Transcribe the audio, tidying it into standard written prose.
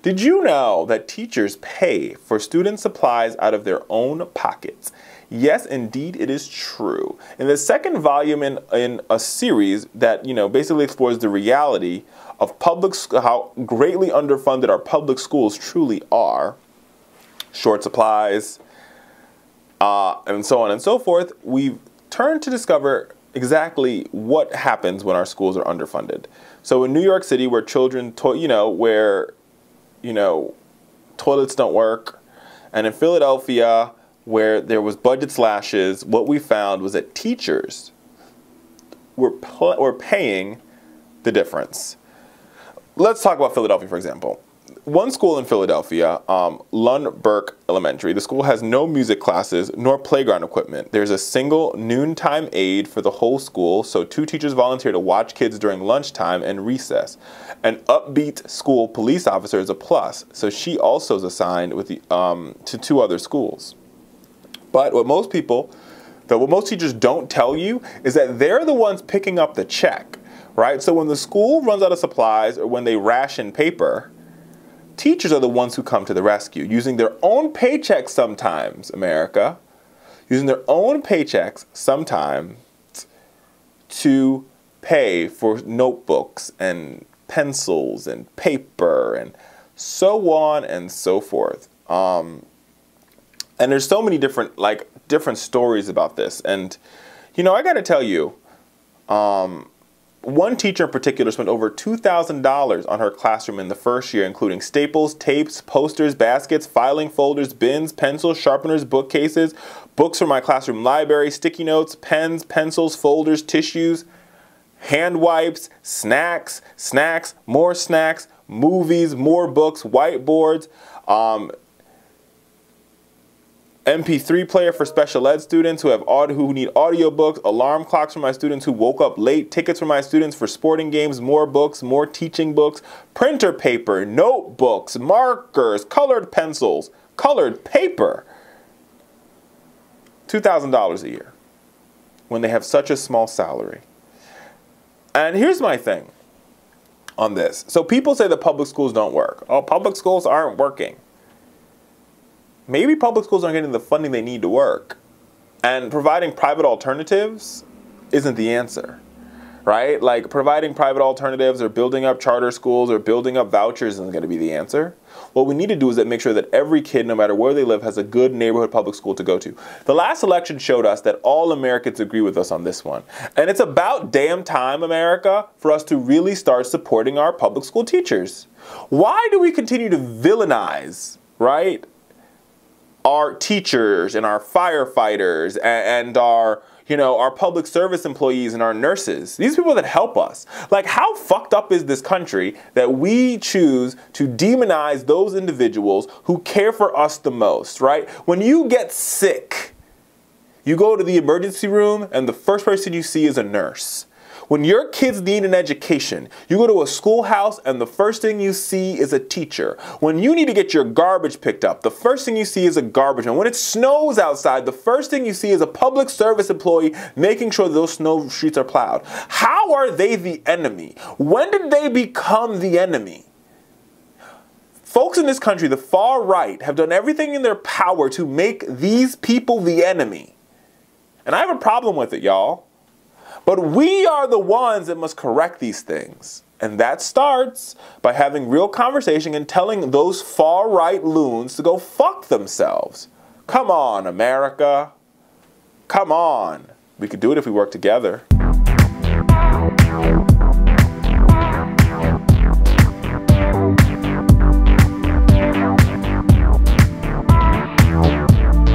Did you know that teachers pay for student supplies out of their own pockets? Yes, indeed, it is true. In the second volume in a series that, basically explores the reality of how greatly underfunded our public schools truly are, short supplies, and so on and so forth, we've turned to discover exactly what happens when our schools are underfunded. So in New York City, where children, toilets don't work, and in Philadelphia, where there was budget slashes, what we found was that teachers were paying the difference. Let's talk about Philadelphia, for example. One school in Philadelphia, Lingelbach Elementary, the school has no music classes nor playground equipment. There's a single noontime aide for the whole school, so 2 teachers volunteer to watch kids during lunchtime and recess. An upbeat school police officer is a plus, so she also is assigned with to 2 other schools. But what most teachers don't tell you is that they're the ones picking up the check, right? So when the school runs out of supplies or when they ration paper, teachers are the ones who come to the rescue, using their own paychecks sometimes, America, using their own paychecks sometimes to pay for notebooks and pencils and paper and so on and so forth. And there's so many different stories about this. And, I got to tell you, one teacher in particular spent over $2,000 on her classroom in the first year, including staples, tapes, posters, baskets, filing folders, bins, pencils, sharpeners, bookcases, books from my classroom library, sticky notes, pens, pencils, folders, tissues, hand wipes, snacks, movies, more books, whiteboards, MP3 player for special ed students who need audiobooks, alarm clocks for my students who woke up late, tickets for my students for sporting games, more books, more teaching books, printer paper, notebooks, markers, colored pencils, colored paper. $2,000 a year when they have such a small salary. And here's my thing on this. So people say that public schools don't work. Oh, public schools aren't working. Maybe public schools aren't getting the funding they need to work. And providing private alternatives isn't the answer, right? Like providing private alternatives or building up charter schools or building up vouchers isn't going to be the answer. What we need to do is make sure that every kid, no matter where they live, has a good neighborhood public school to go to. The last election showed us that all Americans agree with us on this one. And it's about damn time, America, for us to really start supporting our public school teachers. Why do we continue to villainize, right, our teachers and our firefighters and our public service employees and our nurses, these people that help us? Like, how fucked up is this country that we choose to demonize those individuals who care for us the most, right? When you get sick, you go to the emergency room and the first person you see is a nurse. When your kids need an education, you go to a schoolhouse and the first thing you see is a teacher. When you need to get your garbage picked up, the first thing you see is a garbage man. When it snows outside, the first thing you see is a public service employee making sure those snow streets are plowed. How are they the enemy? When did they become the enemy? Folks in this country, the far right, have done everything in their power to make these people the enemy. And I have a problem with it, y'all. But we are the ones that must correct these things. And that starts by having real conversation and telling those far-right loons to go fuck themselves. Come on, America. Come on. We could do it if we work together.